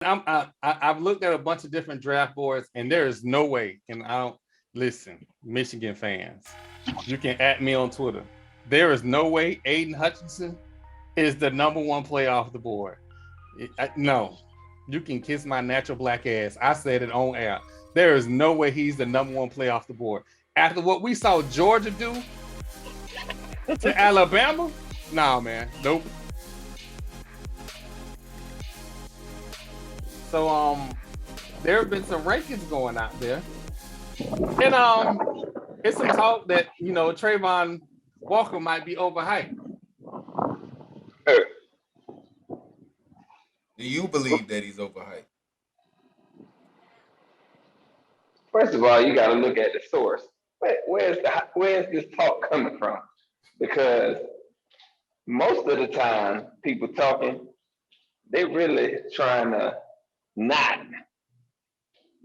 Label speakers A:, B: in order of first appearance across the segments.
A: I've looked at a bunch of different draft boards, and there is no way. And I don't listen, Michigan fans. You can at me on Twitter. There is no way Aiden Hutchinson is the number one player off the board. No, you can kiss my natural black ass. I said it on air. There is no way he's the number one player off the board. After what we saw Georgia do to Alabama, nah, man, nope. So there have been some rankings going out there, and it's some talk that Travon Walker might be overhyped.
B: Do you believe that he's overhyped?
C: First of all, you got to look at the source. Where's this talk coming from? Because most of the time, people talking, they really trying to not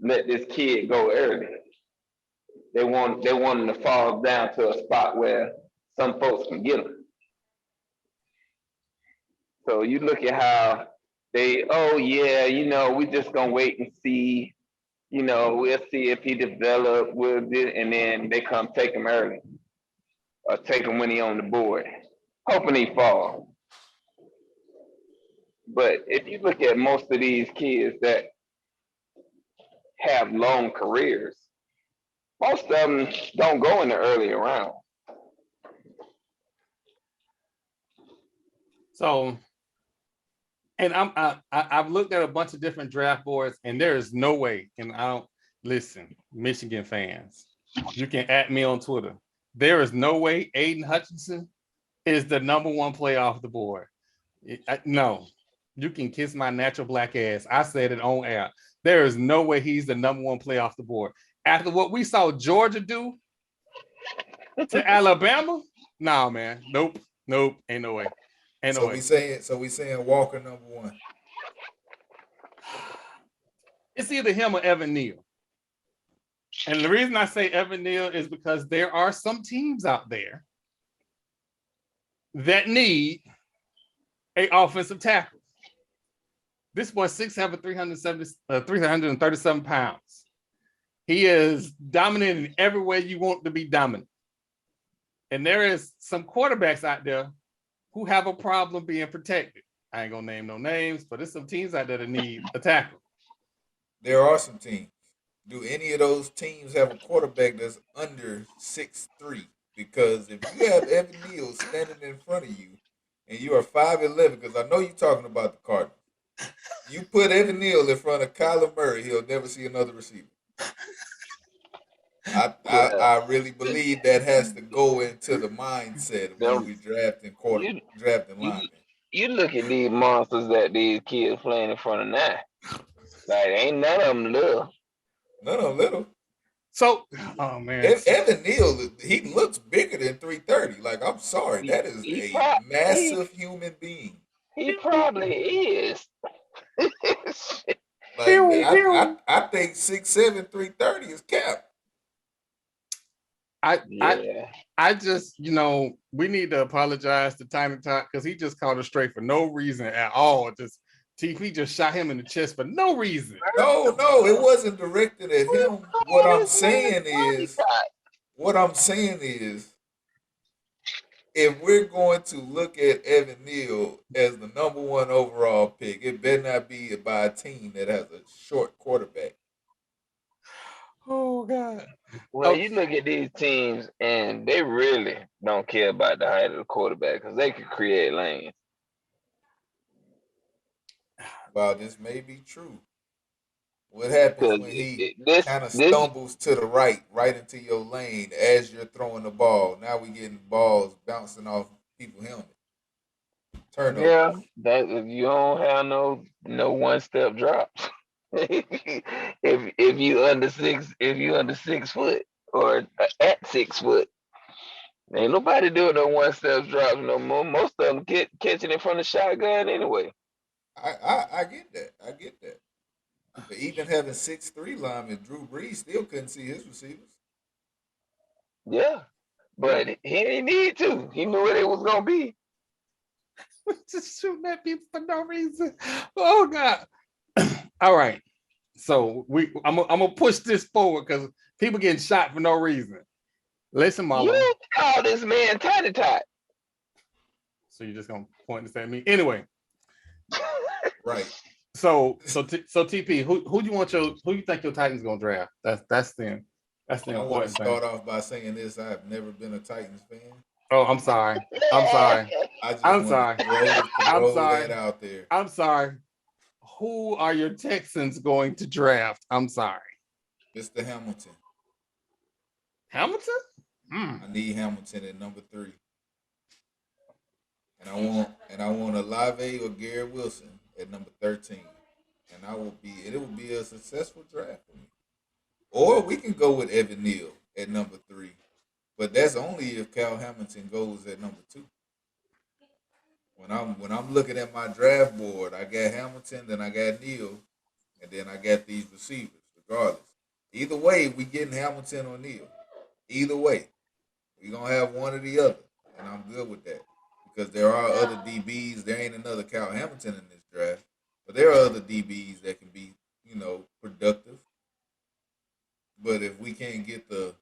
C: let this kid go early. They want him to fall down to a spot where some folks can get him. So you look at how oh yeah, we just gonna wait and see. We'll see if he develop with it, and then they come take him early, or take him when he on the board, hoping he fall. But if you look at most of these kids that have long careers, most of them don't go in the early round.
A: So, and I've looked at a bunch of different draft boards, and there is no way. And I don't listen, Michigan fans. You can at me on Twitter. There is no way Aiden Hutchinson is the number one player off the board. No, you can kiss my natural black ass. I said it on air. There is no way he's the number one player off the board. After what we saw Georgia do to Alabama, nah, man, nope, ain't no way.
B: So we saying Walker number one.
A: It's either him or Evan Neal. And the reason I say Evan Neal is because there are some teams out there that need an offensive tackle. This boy 6'7", 337 pounds. He is dominant in every way you want to be dominant. And there is some quarterbacks out there who have a problem being protected. I ain't gonna name no names, but there's some teams out there that need a tackle.
B: There are some teams. Do any of those teams have a quarterback that's under 6'3"? Because if you have Evan Neal standing in front of you and you are 5'11", because I know you're talking about the Cardinals, you put Evan Neal in front of Kyler Murray, he'll never see another receiver. I really believe that has to go into the mindset when we drafting linemen.
C: You look at these monsters that these kids playing in front of now. Like, ain't none of them little.
B: None of them little.
A: So, oh man,
B: Evan Neal, he looks bigger than 330. Like, I'm sorry, that is a massive human being.
C: He probably is.
B: Like, I think 6'7", 330 is cap.
A: I just, we need to apologize to Tiny Tot because he just called us straight for no reason at all. Just TP just shot him in the chest for no reason.
B: No, it wasn't directed at him. What I'm saying is, if we're going to look at Evan Neal as the number one overall pick, it better not be by a team that has a short quarterback.
A: Oh, God.
C: Well, you look at these teams, and they really don't care about the height of the quarterback because they can create lanes.
B: Well, this may be true. What happens when he kind of stumbles to the right into your lane as you're throwing the ball? Now we getting balls bouncing off people's helmet. Turnover.
C: Yeah, that you don't have no one step drops. if you under 6 foot or at 6 foot, ain't nobody doing no one step drops no more. Most of them catching it from the shotgun anyway.
B: I get that. But even having 6'3" linemen, Drew Brees still couldn't see his receivers.
C: Yeah, but he didn't need to. He knew what it was gonna be.
A: Just shooting at people for no reason. Oh God. All right. So I'm gonna push this forward because people getting shot for no reason. Listen, Marlo.
C: You call this man Tiny Tot.
A: So you're just gonna point this at me anyway.
B: Right.
A: So TP, who you think your Titans gonna draft? That's the
B: I want to
A: important thing.
B: start off by saying this. I have never been a Titans fan.
A: Oh, I'm sorry. I'm sorry.
B: I just
A: I'm
B: want
A: sorry.
B: to throw that out there.
A: I'm sorry. Who are your Texans going to draft? I'm sorry.
B: Mr. Hamilton.
A: Hamilton?
B: I need Hamilton at number 3. And I want Olave or Garrett Wilson at number 13. And it will be a successful draft for me. Or we can go with Evan Neal at number 3. But that's only if Cal Hamilton goes at number 2. When I'm looking at my draft board, I got Hamilton, then I got Neal, and then I got these receivers, regardless. Either way, we getting Hamilton or Neal. Either way. We're gonna have one or the other. And I'm good with that. Because there are other DBs. There ain't another Cal Hamilton in this draft. But there are other DBs that can be, productive. But if we can't get the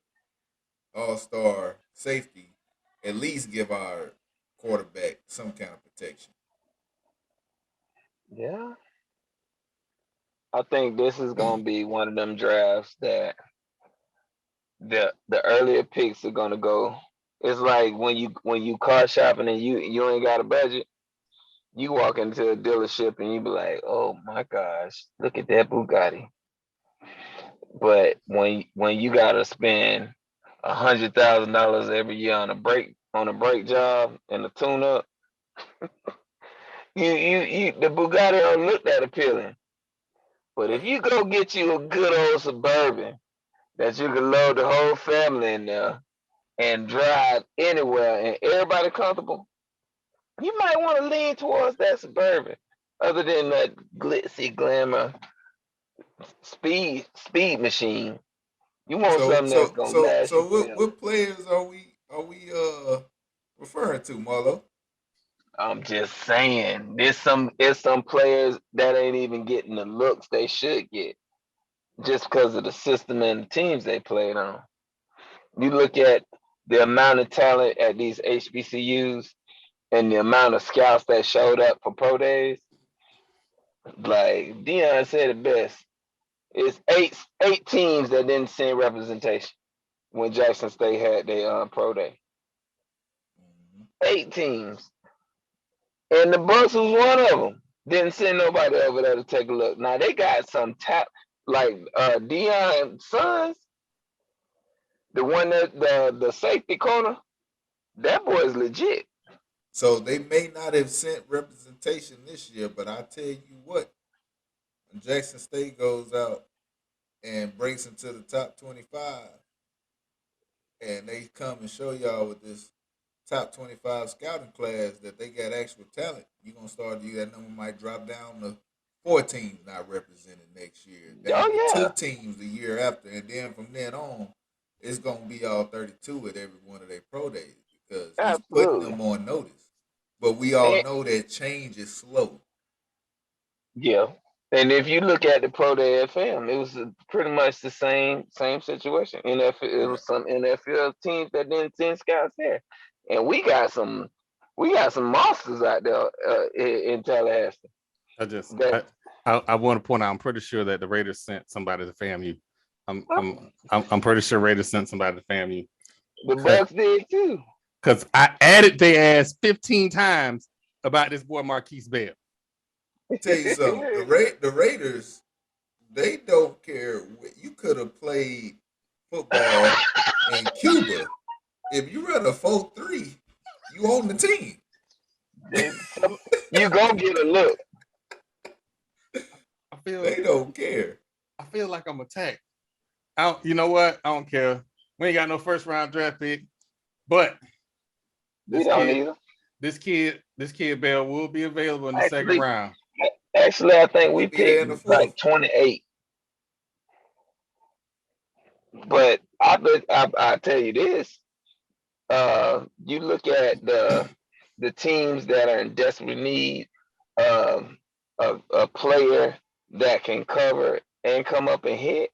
B: all-star safety, at least give our quarterback some kind of protection.
C: Yeah. I think this is gonna be one of them drafts that the earlier picks are gonna go. It's like when you car shopping and you ain't got a budget, you walk into a dealership and you be like, oh my gosh, look at that Bugatti. But when you gotta spend $100,000 every year on a brake job and a tune up, you the Bugatti don't look that appealing. But if you go get you a good old Suburban that you can load the whole family in there and drive anywhere and everybody comfortable, you might want to lean towards that Suburban, other than that glitzy glamour speed machine. You want something that's gonna last you forever.
B: What players are we referring to, Marlo?
C: I'm just saying, there's some players that ain't even getting the looks they should get just because of the system and the teams they played on. You look at the amount of talent at these HBCUs and the amount of scouts that showed up for pro days. Like Dion said it best. It's eight teams that didn't send representation when Jackson State had their pro day. 8 teams. And the Bucks was one of them. Didn't send nobody over there to take a look. Now they got some tap like Dion's sons. The one that the safety corner, that boy is legit.
B: So they may not have sent representation this year, but I tell you what, when Jackson State goes out and breaks into the top 25, and they come and show y'all with this top 25 scouting class that they got actual talent, you're going to start to that number might drop down to 4 teams not represented next year. Down to 2 teams the year after. And then from then on, it's going to be all 32 at every one of their pro days because he's putting them on notice. But we all know that change is slow.
C: Yeah. And if you look at the Pro Day FM, it was pretty much the same situation. It was some NFL teams that didn't send scouts there, and we got some monsters out there in Tallahassee.
A: I want to point out, I'm pretty sure that the Raiders sent somebody to FAMU. I'm pretty sure Raiders sent somebody to FAMU.
C: The Bucks did too.
A: Because I added their ass 15 times about this boy Marquise Bell.
B: Tell you something, the Raiders, they don't care. You could have played football in Cuba. If you run a 4-3, you own the team.
C: You gonna get a look.
B: They don't care.
A: I feel like I'm attacked. You know what? I don't care. We ain't got no first round draft pick, but this kid Bell will be available in the second round.
C: Actually, I think we picked like 28. But I tell you this, you look at the teams that are in desperate need of a player that can cover and come up and hit,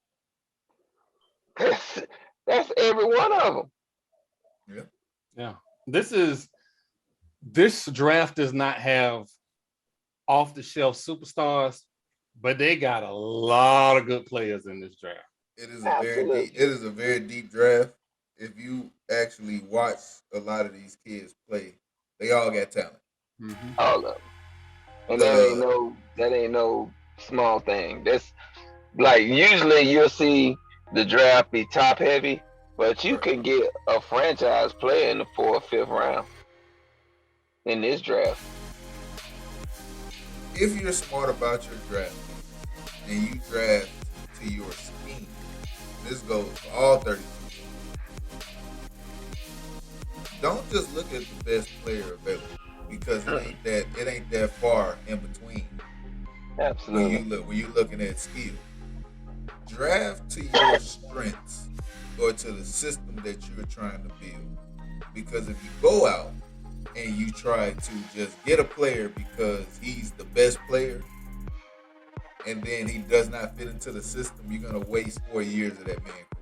C: that's, that's every one of them.
B: Yeah.
A: Yeah. This draft does not have off the shelf superstars, but they got a lot of good players in this draft.
B: It is a very deep.
C: Absolutely.
B: It is a very deep draft. If you actually watch a lot of these kids play, they all got talent.
A: Mm-hmm.
C: All of them. And
B: The
C: that ain't no small thing. That's like usually you'll see the draft be top heavy, but you
B: right.
C: can get a franchise player in the fourth, fifth round in this draft.
B: If you're smart about your draft and you draft to your scheme, this goes for all 32. Don't just look at the best player available because it ain't that far in between
C: Absolutely.
B: when you looking at skill. Draft to your strengths or to the system that you're trying to build. Because if you go out and you try to just get a player because he's the best player and then he does not fit into the system, you're gonna waste 4 years of that man's career.